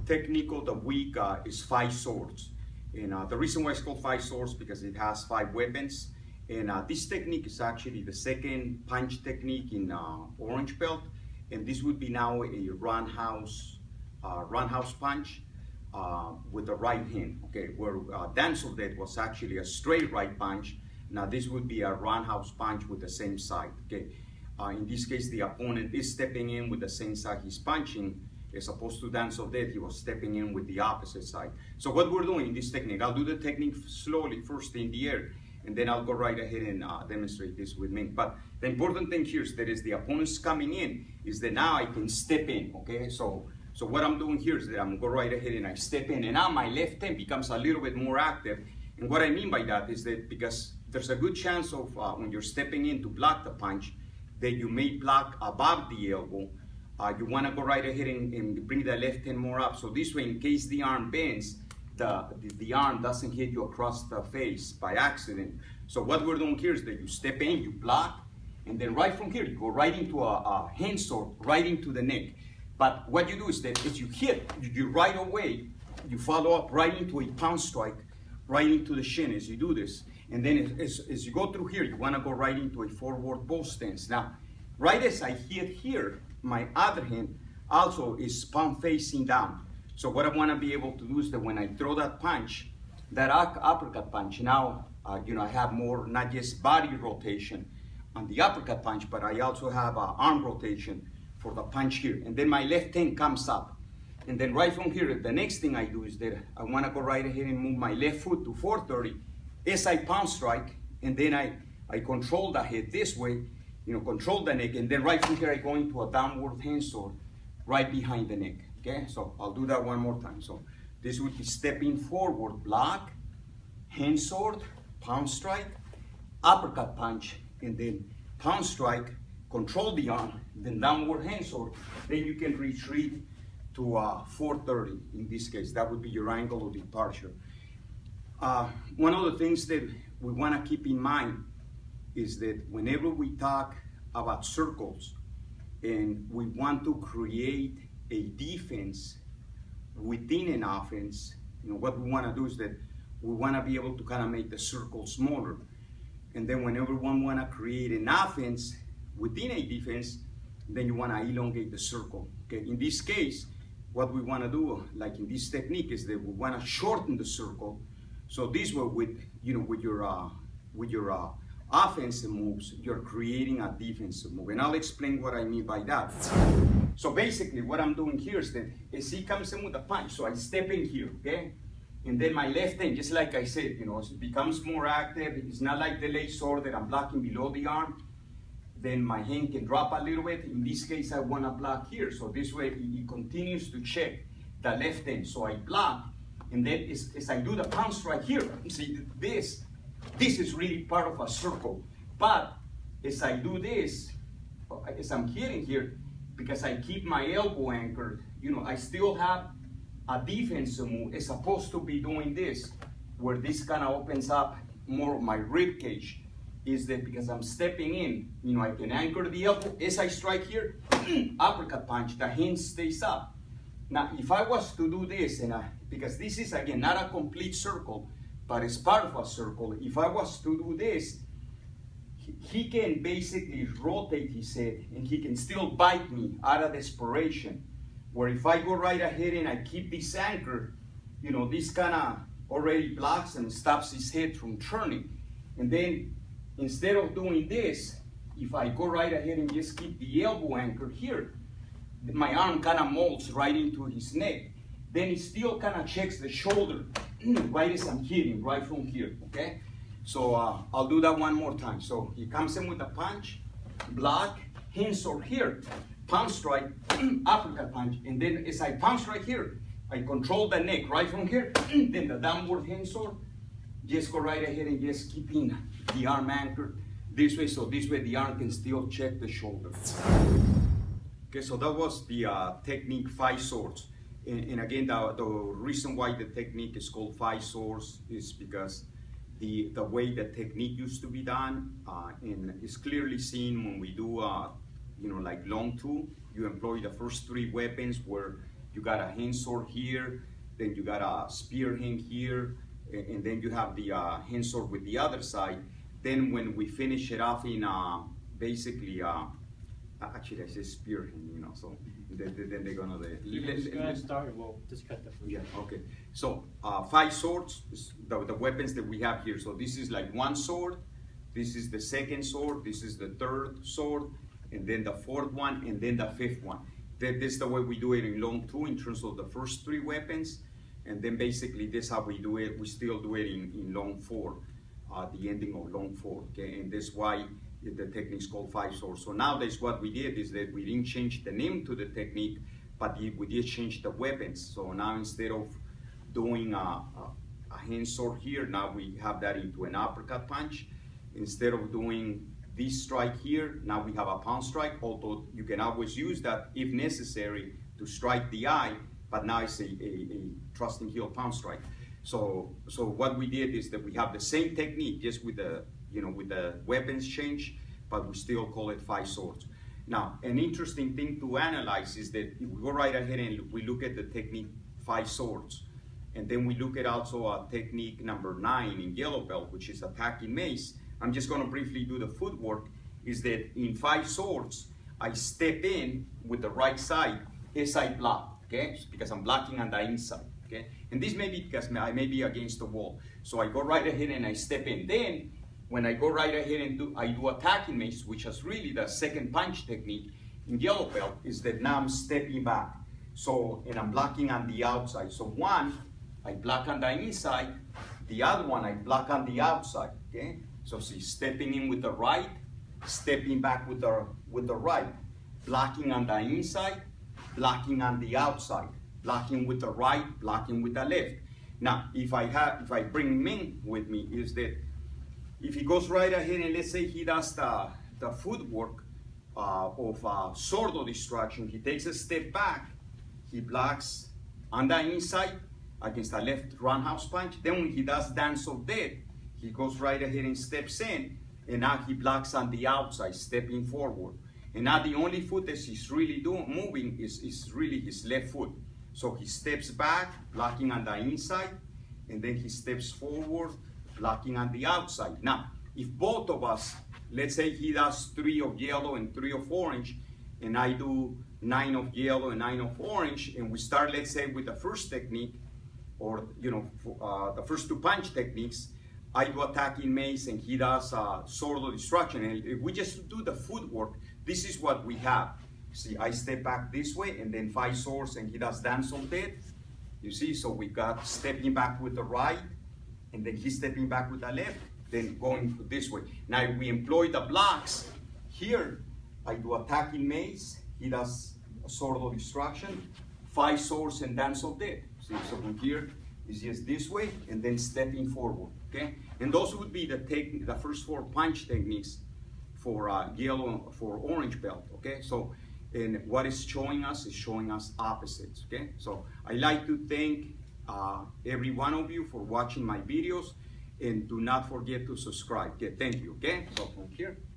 technique of the week is 5 swords. And the reason why it's called 5 swords because it has 5 weapons. And this technique is actually the second punch technique in orange belt. And this would be now a roundhouse punch with the right hand. Okay, where dance of that was actually a straight right punch. Now this would be a roundhouse punch with the same side. Okay, in this case the opponent is stepping in with the same side he's punching, as opposed to dance of death, he was stepping in with the opposite side. So what we're doing in this technique, I'll do the technique slowly, first in the air, and then I'll go right ahead and demonstrate this with me. But the important thing here is that as the opponent's coming in, is that now I can step in, okay? So what I'm doing here is that I'm gonna go right ahead and I step in, and now my left hand becomes a little bit more active. And what I mean by that is that because there's a good chance of when you're stepping in to block the punch, that you may block above the elbow. You want to go right ahead and bring the left hand more up. So this way, in case the arm bends, the arm doesn't hit you across the face by accident. So what we're doing here is that you step in, you block, and then right from here, you go right into a hand sword, right into the neck. But what you do is that as you hit, you right away, you follow up right into a pound strike, right into the shin as you do this. And then as you go through here, you want to go right into a forward bow stance. Now, right as I hit here, my other hand also is palm facing down. So what I want to be able to do is that when I throw that punch, that uppercut punch, now I have more, not just body rotation on the uppercut punch, but I also have arm rotation for the punch here. And then my left hand comes up. And then right from here, the next thing I do is that I want to go right ahead and move my left foot to 430 as I pound strike, and then I control the head this way, control the neck, and then right from here I go into a downward hand sword right behind the neck. Okay, so I'll do that one more time. So this would be stepping forward, block, hand sword, pound strike, uppercut punch, and then pound strike, control the arm, then downward hand sword. Then you can retreat to 430 in this case. That would be your angle of departure. One of the things that we want to keep in mind is that whenever we talk about circles and we want to create a defense within an offense, what we want to do is that we want to be able to kind of make the circle smaller. And then whenever one want to create an offense within a defense, then you want to elongate the circle. Okay, in this case, what we want to do, like in this technique, is that we want to shorten the circle. So this way, with your offensive moves, you're creating a defensive move, and I'll explain what I mean by that. So basically, what I'm doing here is that as he comes in with a punch, so I step in here, okay, and then my left hand, just like I said, it becomes more active. It's not like the lace sword that I'm blocking below the arm. Then my hand can drop a little bit. In this case, I want to block here, so this way it continues to check the left hand. So I block. And then as I do the pound strike here, see this is really part of a circle. But as I do this, as I'm hitting here, because I keep my elbow anchored, I still have a defensive move as opposed to be doing this, where this kind of opens up more of my rib cage. Is that because I'm stepping in, I can anchor the elbow as I strike here, uppercut punch, the hand stays up. Now, if I was to do this, because this is, again, not a complete circle, but it's part of a circle. If I was to do this, he can basically rotate his head, and he can still bite me out of desperation. Where if I go right ahead and I keep this anchor, this kind of already blocks and stops his head from turning. And then, instead of doing this, if I go right ahead and just keep the elbow anchored here, my arm kind of molds right into his neck. Then it still kind of checks the shoulder right as I'm hitting, right from here, okay? So I'll do that one more time. So he comes in with a punch, block, hand sword here, pound strike, uppercut punch, and then as I pound strike here, I control the neck right from here, then the downward hand sword, just go right ahead and just keeping the arm anchored this way, so this way the arm can still check the shoulder. Okay, so that was the technique 5 swords. And again, the reason why the technique is called 5 swords is because the way the technique used to be done, and it's clearly seen when we do, like long two, you employ the first 3 weapons where you got a hand sword here, then you got a spear hand here, and then you have the hand sword with the other side. Then when we finish it off in basically, actually I say spear hand, you know, so then they're gonna. You can just go ahead and start, and we'll just cut the first. Yeah, okay. So 5 swords, the weapons that we have here. So this is like 1 sword, this is the 2nd sword, this is the 3rd sword, and then the 4th one, and then the 5th one. This is the way we do it in long 2 in terms of the first 3 weapons. And then basically this is how we do it. We still do it in long 4, the ending of long 4, okay? And that's why the technique is called 5 swords. So nowadays what we did is that we didn't change the name to the technique, but we did change the weapons. So now instead of doing a hand sword here, now we have that into an uppercut punch. Instead of doing this strike here, now we have a palm strike, although you can always use that if necessary to strike the eye, but now it's a thrusting heel palm strike. So what we did is that we have the same technique, just with the, with the weapons change, but we still call it 5 swords. Now, an interesting thing to analyze is that if we go right ahead and we look at the technique 5 swords, and then we look at also technique number 9 in yellow belt, which is attacking mace. I'm just going to briefly do the footwork. Is that in 5 swords, I step in with the right side as I block, okay? Because I'm blocking on the inside, okay? And this may be because I may be against the wall. So I go right ahead and I step in. Then, when I go right ahead and I do attacking mace, which is really the 2nd punch technique in yellow belt, is that now I'm stepping back. So, and I'm blocking on the outside. So one, I block on the inside. The other one, I block on the outside, okay? So see, stepping in with the right, stepping back with the right, blocking on the inside, blocking on the outside, blocking with the right, blocking with the left. Now, if I bring Ming with me, is that if he goes right ahead and let's say he does the footwork of sordo distraction, he takes a step back, he blocks on the inside against a left roundhouse punch. Then when he does dance of death, he goes right ahead and steps in, and now he blocks on the outside, stepping forward. And now the only foot that he's really moving is really his left foot. So he steps back, blocking on the inside, and then he steps forward, blocking on the outside. Now, if both of us, let's say he does 3 of yellow and 3 of orange, and I do 9 of yellow and 9 of orange, and we start, let's say, with the first technique, or the first 2 punch techniques, I do attacking mace and he does sordo distraction. And if we just do the footwork, this is what we have. See, I step back this way and then 5 swords and he does dance of death. You see, so we got stepping back with the right and then he's stepping back with the left, then going this way. Now if we employ the blocks, here I do attacking mace, he does sordo distraction, 5 swords and dance of death. See, so from here is just this way and then stepping forward, okay? And those would be the first 4 punch techniques for yellow, for orange belt, okay? So, and what it's showing us is showing us opposites, okay? So I like to thank every one of you for watching my videos, and do not forget to subscribe, okay? Thank you, okay? So from here.